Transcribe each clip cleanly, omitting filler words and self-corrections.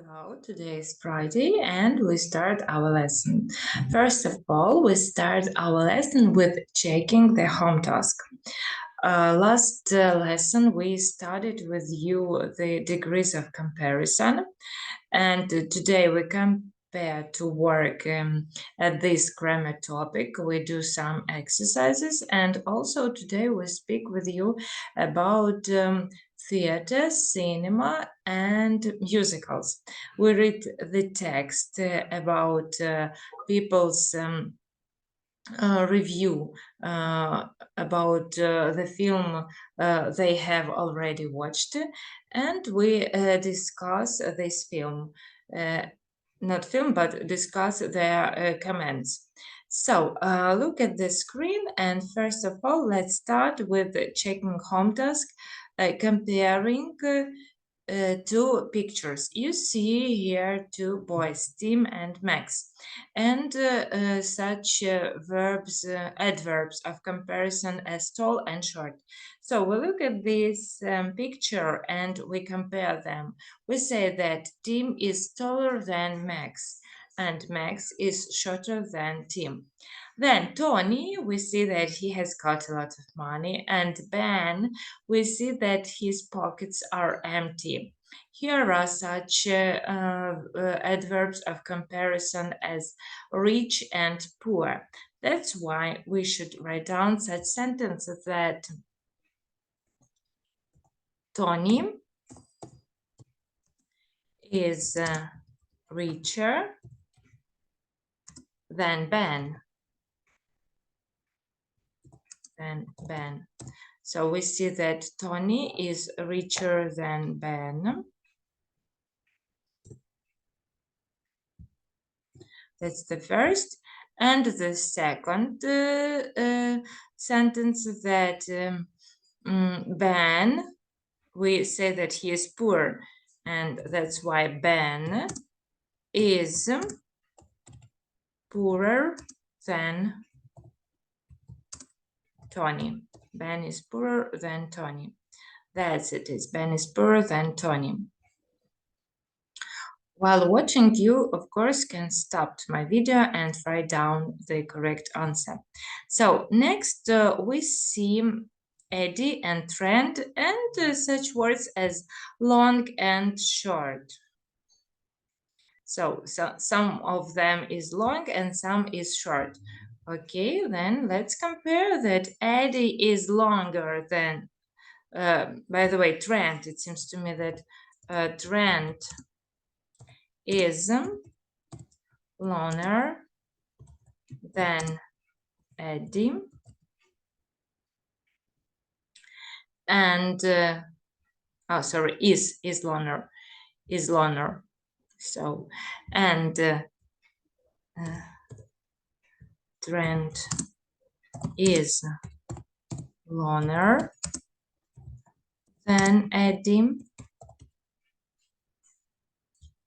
Hello, today is Friday and we start our lesson. First of all, we start our lesson with checking the home task. Last lesson we studied with you the degrees of comparison, and today we compare to work at this grammar topic. We do some exercises, and also today we speak with you about theater, cinema, and musicals. We read the text about people's review about the film they have already watched, and we discuss this film, not film, but discuss their comments. So look at the screen, and first of all, let's start with checking home task, comparing two pictures. You see here two boys, Tim and Max, and such verbs, adverbs of comparison as tall and short. So we look at this picture and we compare them. We say that Tim is taller than Max and Max is shorter than Tim. Then Tony, we see that he has got a lot of money, and Ben, we see that his pockets are empty. Here are such adverbs of comparison as rich and poor. That's why we should write down such sentences that Tony is richer than Ben. So we see that Tony is richer than Ben. That's the first. And the second sentence that Ben, we say that he is poor, and that's why Ben is poorer than Tony. Ben is poorer than Tony. That's it. Ben is poorer than Tony. While watching, you, of course, can stop my video and write down the correct answer. So next we see Eddie and Trent and such words as long and short. So some of them is long and some is short. Okay, then let's compare that. Eddie is longer than, by the way, Trent. It seems to me that Trent is longer than Eddie, and is longer. So, and Trent is longer than Eddie,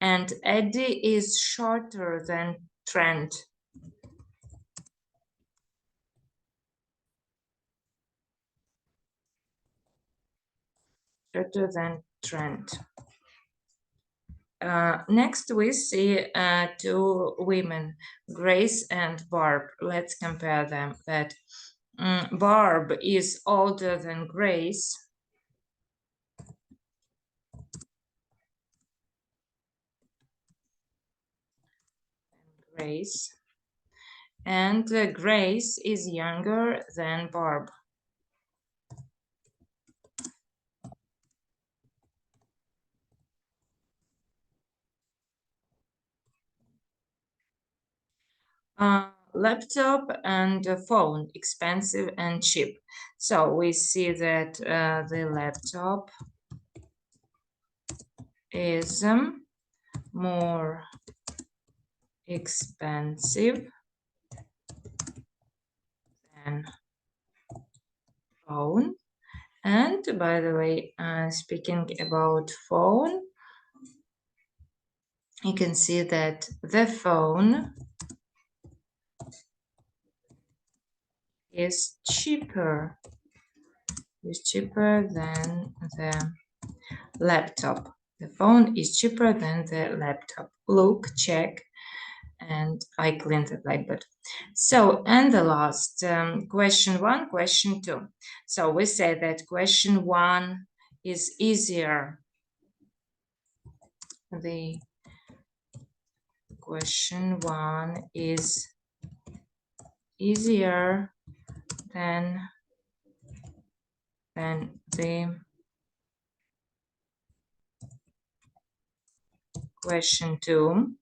and Eddie is shorter than Trent. Shorter than Trent. Next we see two women, Grace and Barb. Let's compare them. That Barb is older than Grace. And Grace is younger than Barb. Laptop and phone, expensive and cheap. So we see that the laptop is more expensive than phone. And by the way, speaking about phone, you can see that the phone is cheaper than the laptop. The phone is cheaper than the laptop. Look, check, and I cleaned it like that. So, and the last question one, question two. So we say that question one is easier. The question one is easier than the question two.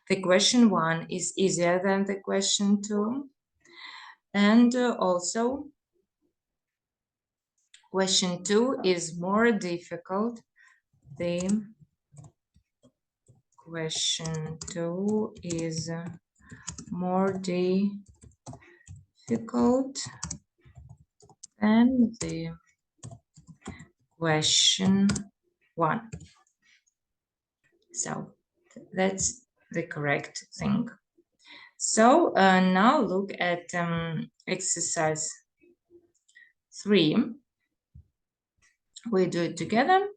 The question one is easier than the question two. And also, question two is more difficult. The question two is more difficult than the question one. So that's the correct thing. So now look at exercise 3. We do it together.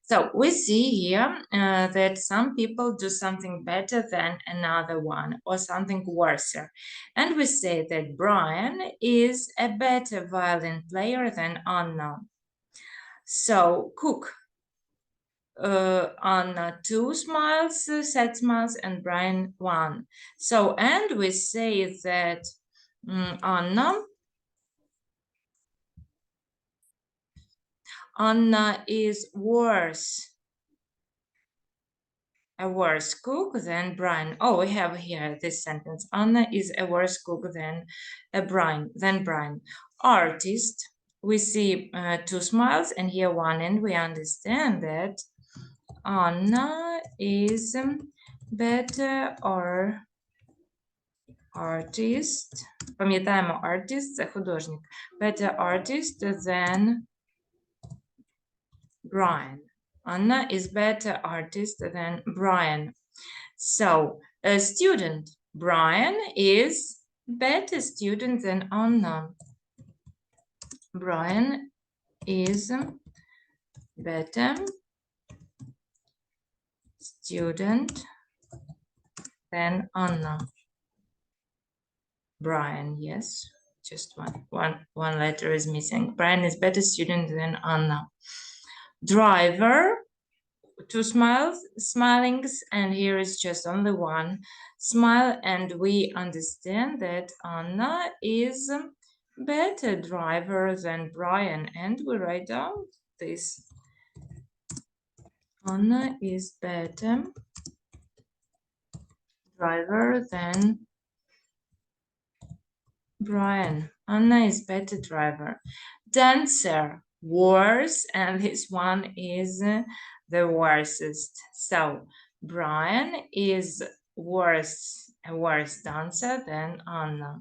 So we see here that some people do something better than another one or something worse. And we say that Brian is a better violin player than Anna. So Cook, Anna 2 smiles, sad smiles, and Brian 1. So, and we say that Anna is a worse cook than Brian. Oh, we have here this sentence. Anna is a worse cook than Brian. Artist. We see 2 smiles and here 1, and we understand that Anna is better or artist. Пам'ятаємо, artist – це художник. Better artist than Brian. Anna is better artist than Brian. So, a student. Brian is better student than Anna. Brian is better student than Anna. Brian, yes, just one letter is missing. Brian is better student than Anna. Driver, 2 smilings, and here is just only 1 smile, and we understand that Anna is better driver than Brian, and we write down this. Anna is better driver than Brian. Anna is better driver. Dancer, worse, and this one is the worstest. So Brian is a worse dancer than Anna.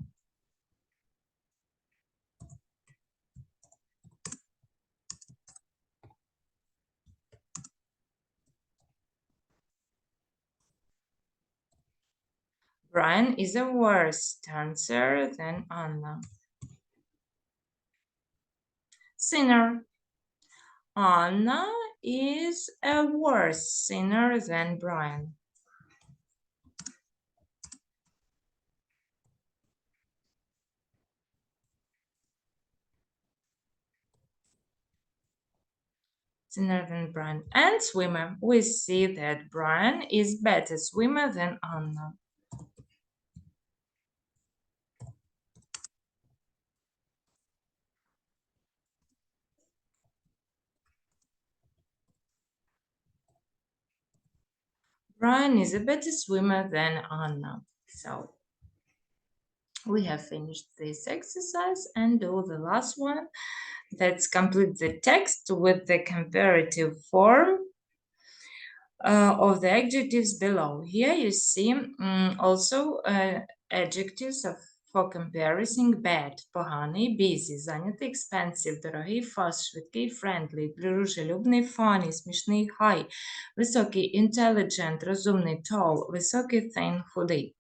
Brian is a worse dancer than Anna. Singer. Anna is a worse singer than Brian. Sinner than Brian. And swimmer. We see that Brian is better swimmer than Anna. Brian is a better swimmer than Anna. So we have finished this exercise and do the last one. Let's complete the text with the comparative form of the adjectives below. Here you see also adjectives for comparison: bad, поганий, busy, зайнятий, expensive, дорогий, fast, швидкий, friendly, дружелюбний, funny, смішний, high, високий, intelligent, розумний, tall, високий, thin, худий.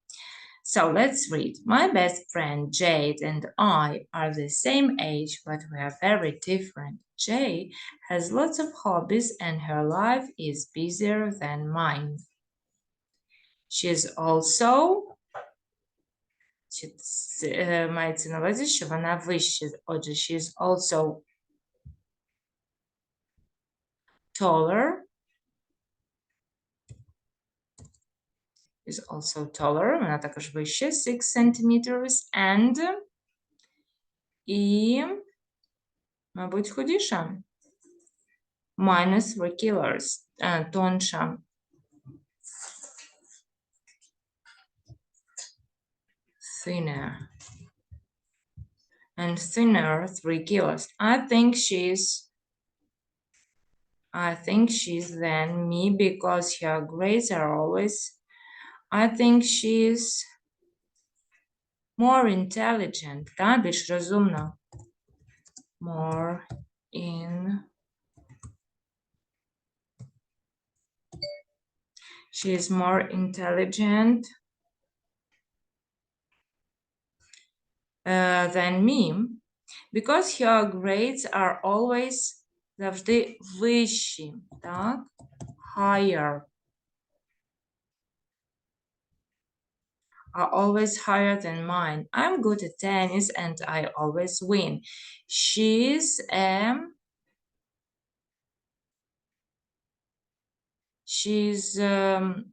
So let's read. My best friend Jade and I are the same age, but we are very different. Jade has lots of hobbies and her life is busier than mine. She's also мається на увазі, що вона вище. Отже, she's also taller. Is also taller, вона також вище, 6 centimeters, and і, мабуть, худіша. Minus 3 kilos, тонша. Thinner. And thinner 3 kilos. I think she's than me because her grades are always. I think she's more intelligent, та більш розумна. More in. She is more intelligent than me because her grades are always завжди вищі, так? Higher. Are always higher than mine. I'm good at tennis and I always win. She's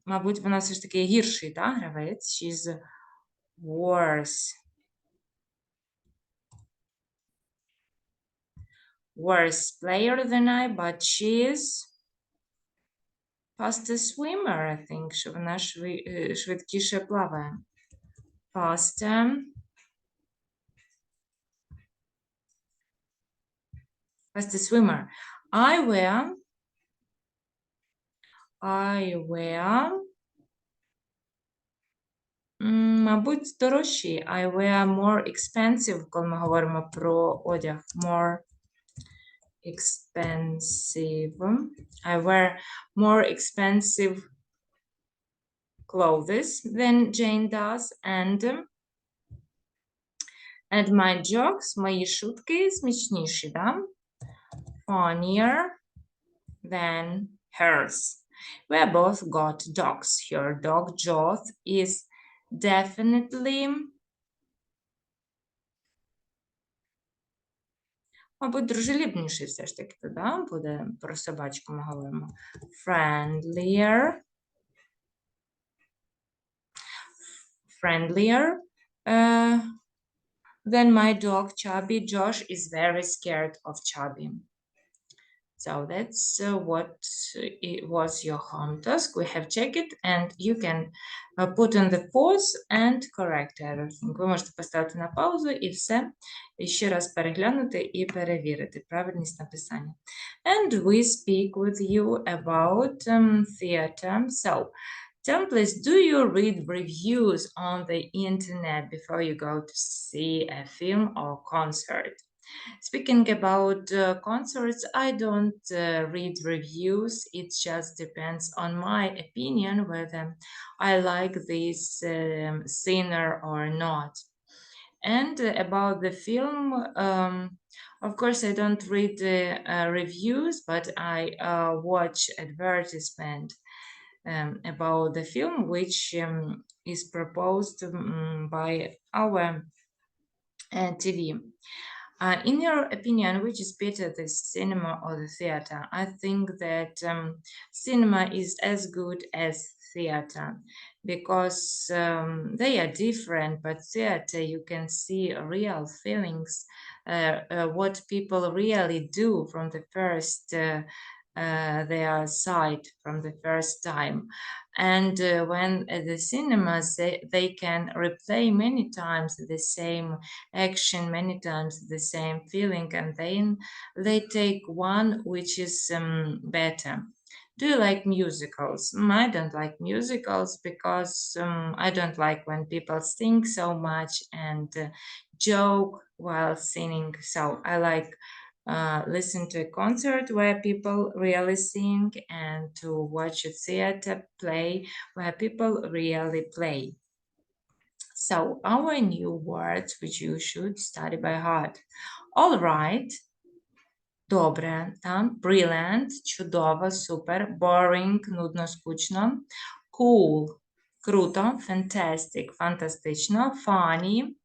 мабуть, вона все ж таки гірший, так, гравець? She's worse player than I, but she's faster swimmer, I think, що вона швидкіше плаває. Faster swimmer. I wear мабуть, дорожчі. I wear more expensive, коли ми говоримо про одяг. More expensive. I wear more expensive clothes than Jane does. And my jokes, мої шутки смішніші, да? Funnier than hers. We both got dogs. Her dog, Joth, is definitely, мабуть, дружелюбніший все ж таки, да? Буде про собачку ми говоримо. Friendlier. Then my dog, Chubby. Josh is very scared of Chubby. So that's what it was your home task. We have checked it and you can put on the pause and correct everything. Ви можете поставити на паузу і все ще раз переглянути і перевірити правильність написання. And we speak with you about theater. So, tell me please, do you read reviews on the internet before you go to see a film or concert? Speaking about concerts, I don't read reviews. It just depends on my opinion whether I like this singer or not. And about the film, of course, I don't read reviews, but I watch advertisement about the film, which is proposed by our TV. In your opinion, which is better, the cinema or the theater? I think that cinema is as good as theater because they are different, but theater you can see real feelings, what people really do from the first their side from the first time. And when the cinemas, they can replay many times the same action, many times the same feeling, and then they take one which is better. Do you like musicals? I don't like musicals because I don't like when people sing so much and joke while singing. So I like listen to a concert where people really sing and to watch a theater play where people really play. So, our new words which you should study by heart. All right, добре, там, brilliant, чудово, супер, boring, нудно, скучно, cool, круто, fantastic, фантастично, funny,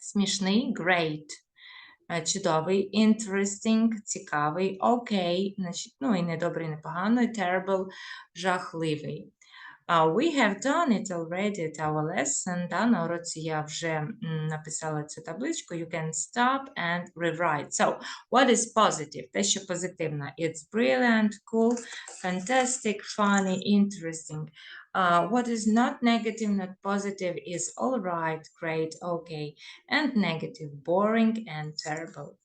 смішний, great, чудовий, interesting, цікавий, окей, значить, ну і недобрий, непогано, terrible, жахливий. We have done it already at our lesson. Да, на уроці я вже написала цю табличку. You can stop and rewrite. So, what is positive? Те, що позитивно. It's brilliant, cool, fantastic, funny, interesting. What is not negative, not positive is all right, great, okay, and negative, boring and terrible.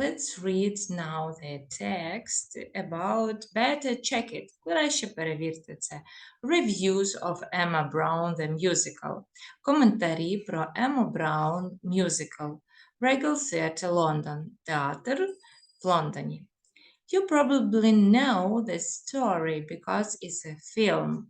Let's read now the text about better check it. Краще перевірте це. Reviews of Emma Brown the Musical. Коментарі про Emma Brown Musical. Regal Theatre London. Театр в Лондоні. You probably know the story because it's a film.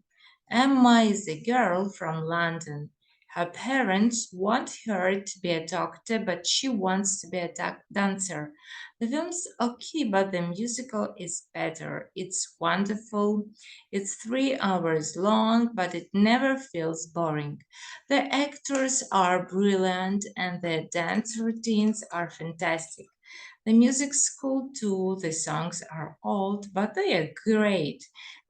Emma is a girl from London. Her parents want her to be a doctor, but she wants to be a dancer. The film's okay, but the musical is better. It's wonderful. It's 3 hours long, but it never feels boring. The actors are brilliant, and the dance routines are fantastic. The music's cool too. The songs are old, but they are great.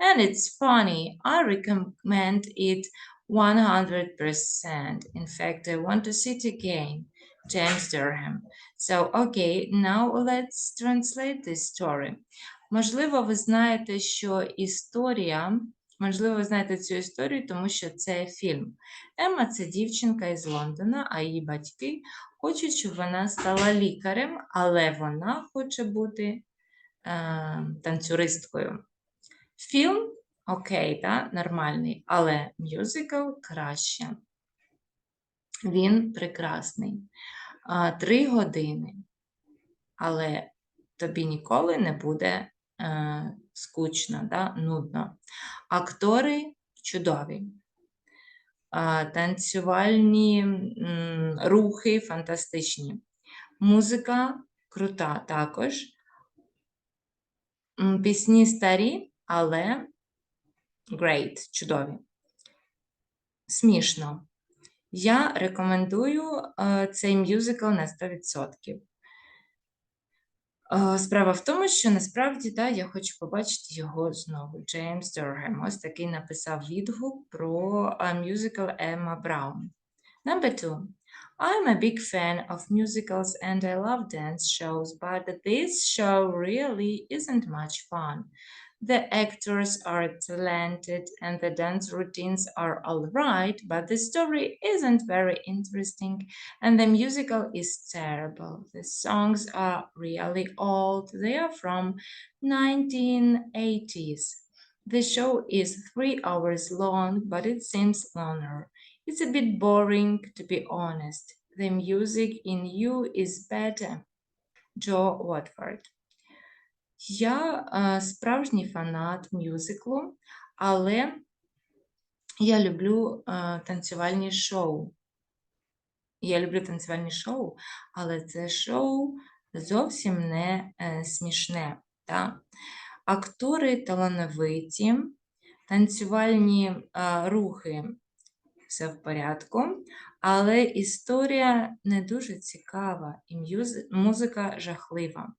And it's funny. I recommend it 100%. In fact, I want to see it again. James Durham. So, okay, now let's translate this story. Можливо, ви знаєте, що можливо, ви знаєте цю історію, тому що це фільм. Емма це дівчинка із Лондона, а її батьки хочуть, щоб вона стала лікарем, але вона хоче бути танцюристкою. Фільм окей, да, нормальний, але мюзикл краще. Він прекрасний. 3 години, але тобі ніколи не буде скучно, да, нудно. Актори чудові. Танцювальні рухи фантастичні. Музика крута також. Пісні старі, але great, чудові. Смішно. Я рекомендую цей мюзикл на 100%. Справа в тому, що насправді, да, я хочу побачити його знову. Джеймс Доргем ось такий написав відгук про мюзикл Емма Браун. Number 2. I'm a big fan of musicals and I love dance shows, but this show really isn't much fun. The actors are talented and the dance routines are all right, but the story isn't very interesting and the musical is terrible. The songs are really old. They are from 1980s. The show is 3 hours long, but it seems longer. It's a bit boring, to be honest. The music in You is better. Joe Watford. Я справжній фанат мюзиклу, але я люблю танцювальні шоу. Я люблю танцювальні шоу, але це шоу зовсім не смішне. Так? Актори талановиті, танцювальні рухи все в порядку, але історія не дуже цікава і музика жахлива.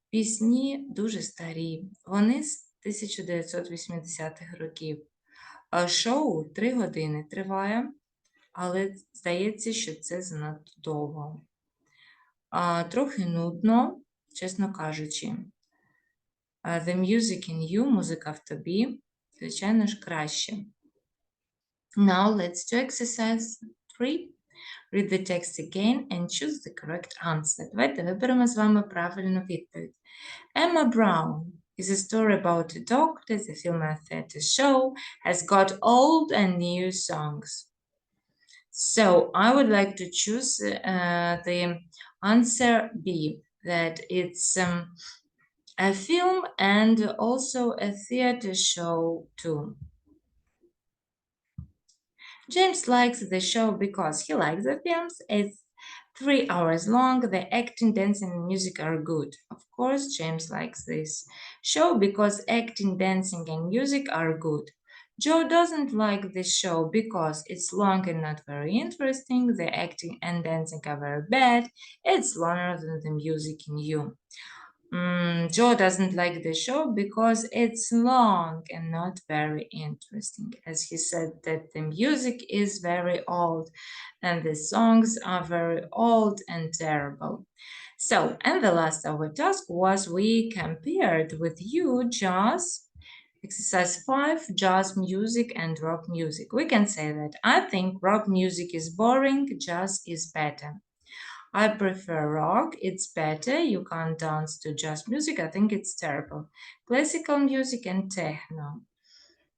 Пісні дуже старі, вони з 1980-х років. Шоу 3 години триває, але здається, що це занадто довго. Трохи нудно, чесно кажучи. The music in you, музика в тобі, звичайно ж, краще. Now let's do exercise 3. Read the text again and choose the correct answer. Давайте виберемо з вами правильну відповідь. Emma Brown is a story about a doctor. The film and theater show has got old and new songs. So I would like to choose the answer B, that it's a film and also a theater show too. James likes the show because he likes the films. It's 3 hours long. The acting, dancing, and music are good. Of course, James likes this show because acting, dancing, and music are good. Joe doesn't like this show because it's long and not very interesting. The acting and dancing are very bad. It's longer than the music in you. Joe doesn't like the show because it's long and not very interesting. As he said, that the music is very old and the songs are very old and terrible. So, and the last our task was we compared with you jazz, exercise 5, jazz music and rock music. We can say that I think rock music is boring, jazz is better. I prefer rock, it's better. You can't dance to jazz music, I think it's terrible. Classical music and techno.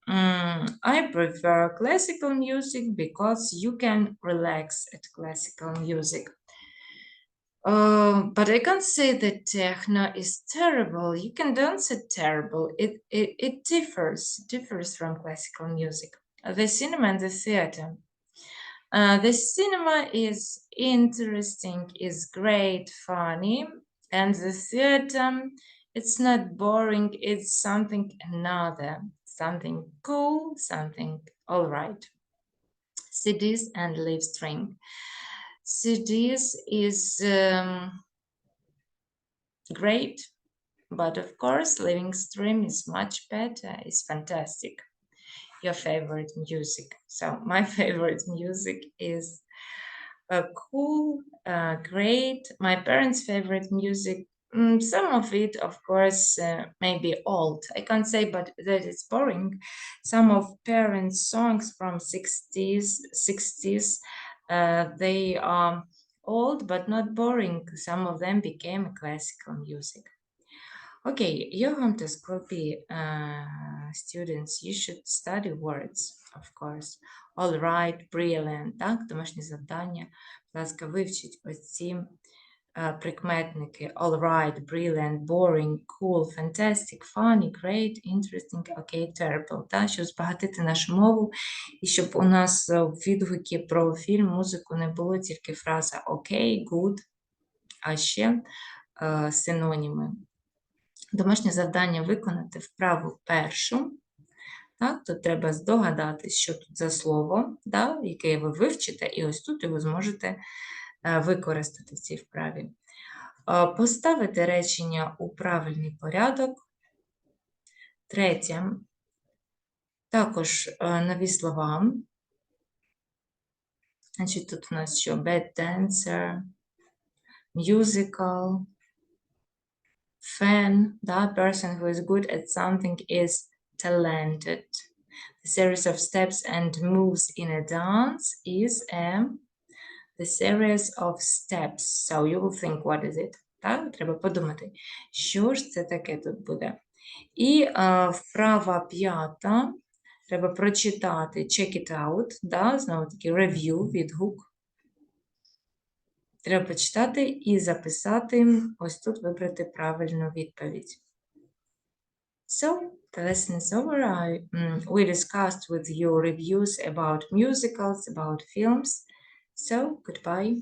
I prefer classical music because you can relax at classical music. But I can't say that techno is terrible. You can dance it terrible. It differs from classical music. The cinema and the theater. The cinema is interesting, is great, funny, and the theater, it's not boring, it's something another, something cool, something all right. CDs and live stream. CDs is great, but of course, living stream is much better, is fantastic. Your favorite music. So, my favorite music is cool, great. My parents' favorite music, some of it, of course, may be old. I can't say, but that it's boring. Some of parents' songs from 60s, they are old but not boring. Some of them became classical music. Okay, your home task will be, students, you should study words, of course. All right, brilliant, так, домашнє завдання. Будь ласка, вивчіть ось ці прикметники. All right, brilliant, boring, cool, fantastic, funny, great, interesting, okay, terrible. Та, щоб збагатити нашу мову і щоб у нас в відгуки про фільм, музику не було тільки фраза окей, good, а ще синоніми. Домашнє завдання виконати вправу першу. Так, тут треба здогадатись, що тут за слово, да, яке ви вивчите, і ось тут його зможете використати в цій вправі. Поставити речення у правильний порядок. Третє. Також нові слова. Значить, тут у нас що bad dancer, musical, fan, да, person who is good at something is talented. The series of steps and moves in a dance is the series of steps. So you will think, what is it? Так, треба подумати, що ж це таке тут буде. І вправа п'ята, треба прочитати check it out, да, знову таки review, відгук. Треба почитати і записати, ось тут вибрати правильну відповідь. So, the lesson is over. We discussed with you reviews about musicals, about films. So, goodbye.